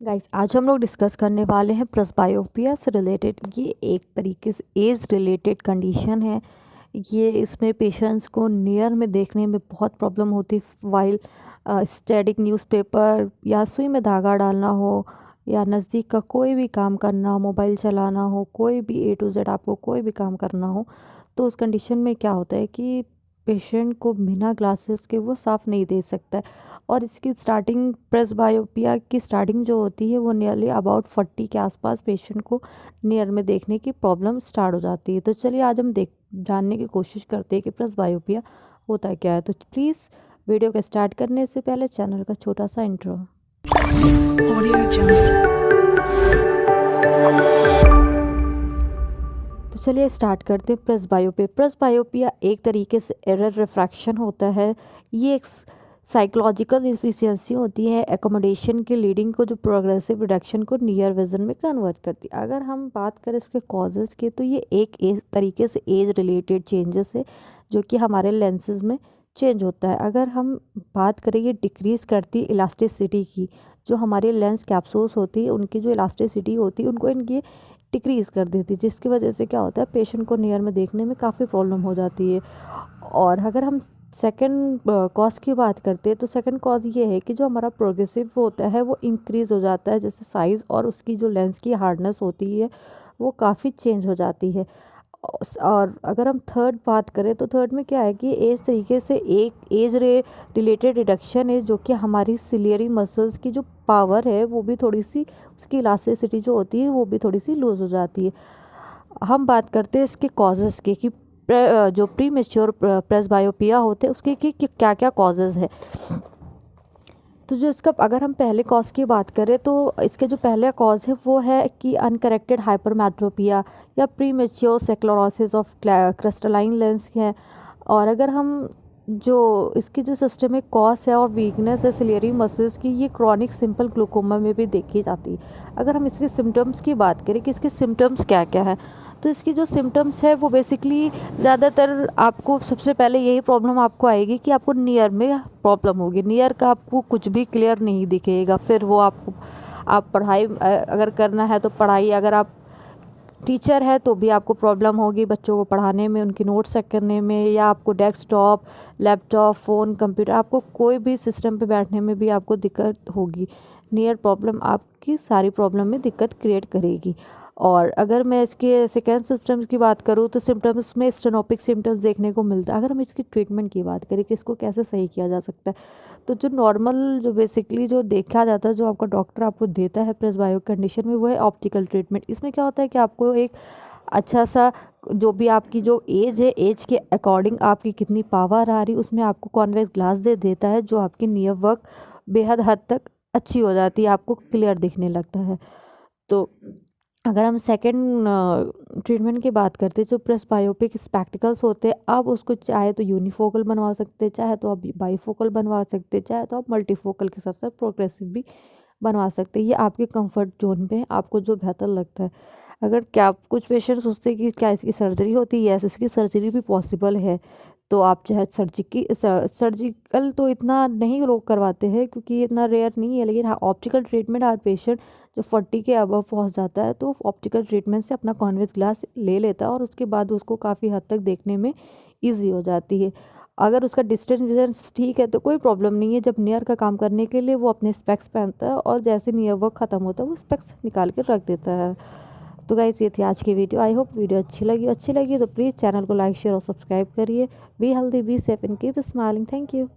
Guys आज हम लोग डिस्कस करने वाले हैं प्रेसबायोपिया से रिलेटेड। ये एक तरीके से एज रिलेटेड कंडीशन है। ये इसमें पेशेंट्स को नियर में देखने में बहुत प्रॉब्लम होती वाइल स्टैटिक न्यूज़पेपर या सुई में धागा डालना हो या नज़दीक का कोई भी काम करना हो, मोबाइल चलाना हो, कोई भी ए टू जेड आपको कोई भी काम करना हो, तो उस कंडीशन में क्या होता है कि पेशेंट को बिना ग्लासेस के वो साफ़ नहीं देख सकता है। और इसकी स्टार्टिंग प्रेसबायोपिया की स्टार्टिंग जो होती है वो नियरली अबाउट 40 के आसपास पेशेंट को नियर में देखने की प्रॉब्लम स्टार्ट हो जाती है। तो चलिए आज हम जानने की कोशिश करते हैं कि प्रेसबायोपिया होता क्या है। तो प्लीज़ वीडियो को स्टार्ट करने से पहले चैनल का छोटा सा इंट्रो। तो चलिए स्टार्ट करते हैं प्रेसबायोपिया। प्रेसबायोपिया एक तरीके से एरर रिफ्रैक्शन होता है। ये एक साइकोलॉजिकल इफिशियंसी होती है एकोमोडेशन की लीडिंग को जो प्रोग्रेसिव रिडक्शन को नियर विजन में कन्वर्ट करती है। अगर हम बात करें इसके कॉजेज़ की तो ये एक एज तरीके से एज रिलेटेड चेंजेस है जो कि हमारे लेंसेज में चेंज होता है। अगर हम बात करें ये डिक्रीज़ करती है इलास्टिसिटी की, जो हमारी लेंस कैप्सूल्स होती है उनकी जो इलास्टिसिटी होती है उनको इनकी डिक्रीज़ कर देती है, जिसकी वजह से क्या होता है पेशेंट को नियर में देखने में काफ़ी प्रॉब्लम हो जाती है। और अगर हम सेकंड कॉज की बात करते हैं तो सेकंड कॉज ये है कि जो हमारा प्रोग्रेसिव होता है वो इंक्रीज़ हो जाता है, जैसे साइज़ और उसकी जो लेंस की हार्डनेस होती है वो काफ़ी चेंज हो जाती है। और अगर हम थर्ड बात करें तो थर्ड में क्या है कि एज तरीके से एक एज रिलेटेड रिडक्शन है जो कि हमारी सिलियरी मसल्स की जो पावर है वो भी थोड़ी सी, उसकी इलास्टिसिटी जो होती है वो भी थोड़ी सी लूज़ हो जाती है। हम बात करते हैं इसके कॉजेज़ की कि जो प्री मेच्योर प्रेसबायोपिया होते हैं उसके कि क्या क्या कॉजेज़ है। तो जो इसका अगर हम पहले कॉज की बात करें तो इसके जो पहले कॉज है वो है कि अनकरेक्टेड हाइपरमेट्रोपिया या premature sclerosis of crystalline lens है। और अगर हम जो इसकी जो सिस्टमिक कॉज है और वीकनेस है सिलियरी मसल्स की, ये क्रॉनिक सिंपल ग्लूकोमा में भी देखी जाती है। अगर हम इसके सिम्टम्स की बात करें कि इसके सिम्टम्स क्या क्या है, तो इसकी जो सिम्टम्स है वो बेसिकली ज़्यादातर आपको सबसे पहले यही प्रॉब्लम आपको आएगी कि आपको नियर में प्रॉब्लम होगी। नियर का आपको कुछ भी क्लियर नहीं दिखेगा। फिर वो आपको आप पढ़ाई अगर करना है तो पढ़ाई, अगर आप टीचर है तो भी आपको प्रॉब्लम होगी बच्चों को पढ़ाने में, उनकी नोट्स चेक करने में, या आपको डेस्कटॉप, लैपटॉप, फ़ोन, कंप्यूटर, आपको कोई भी सिस्टम पे बैठने में भी आपको दिक्कत होगी। नियर प्रॉब्लम आपकी सारी प्रॉब्लम में दिक्कत क्रिएट करेगी। और अगर मैं इसके सेकेंड सिम्टम्स की बात करूँ तो सिम्टम्स में स्टेनोपिक सिम्टम्स देखने को मिलता है। अगर हम इसकी ट्रीटमेंट की बात करें कि इसको कैसे सही किया जा सकता है, तो जो नॉर्मल जो बेसिकली जो देखा जाता है, जो आपका डॉक्टर आपको देता है प्रेसबायो कंडीशन में, वो है ऑप्टिकल ट्रीटमेंट। इसमें क्या होता है कि आपको एक अच्छा सा जो भी आपकी जो एज है, एज के अकॉर्डिंग आपकी कितनी पावर आ रही है उसमें आपको कॉन्वेक्स ग्लास दे देता है, जो आपकी नियर वर्क बेहद हद तक अच्छी हो जाती है, आपको क्लियर दिखने लगता है। तो अगर हम सेकंड ट्रीटमेंट की बात करते हैं, जो प्रेसबायोपिक स्पेक्टिकल्स होते हैं, आप उसको चाहे तो यूनिफोकल बनवा सकते हैं, चाहे तो आप बाईफोकल बनवा सकते हैं, चाहे तो आप मल्टीफोकल के साथ साथ प्रोग्रेसिव भी बनवा सकते हैं। ये आपके कंफर्ट जोन पे है, आपको जो बेहतर लगता है। अगर क्या कुछ पेशेंट सोचते हैं कि क्या इसकी सर्जरी होती है, यस इसकी सर्जरी भी पॉसिबल है। तो आप चाहे सर्जिकल तो इतना नहीं लोग करवाते हैं क्योंकि इतना रेयर नहीं है, लेकिन हाँ ऑप्टिकल ट्रीटमेंट हर पेशेंट जो 40 के अबव पहुंच जाता है तो ऑप्टिकल ट्रीटमेंट से अपना कॉन्वेक्स ग्लास ले लेता है और उसके बाद उसको काफ़ी हद तक देखने में ईजी हो जाती है। अगर उसका डिस्टेंस विजेंस ठीक है तो कोई प्रॉब्लम नहीं है। जब नियर का काम करने के लिए वो अपने स्पेक्स पहनता है और जैसे नियर वर्क ख़त्म होता है वो स्पेक्स निकाल के रख देता है। तो गाइस ये थी आज की वीडियो। आई होप वीडियो अच्छी लगी तो प्लीज़ चैनल को लाइक शेयर और सब्सक्राइब करिए। Be healthy, be safe and keep smiling. Thank you.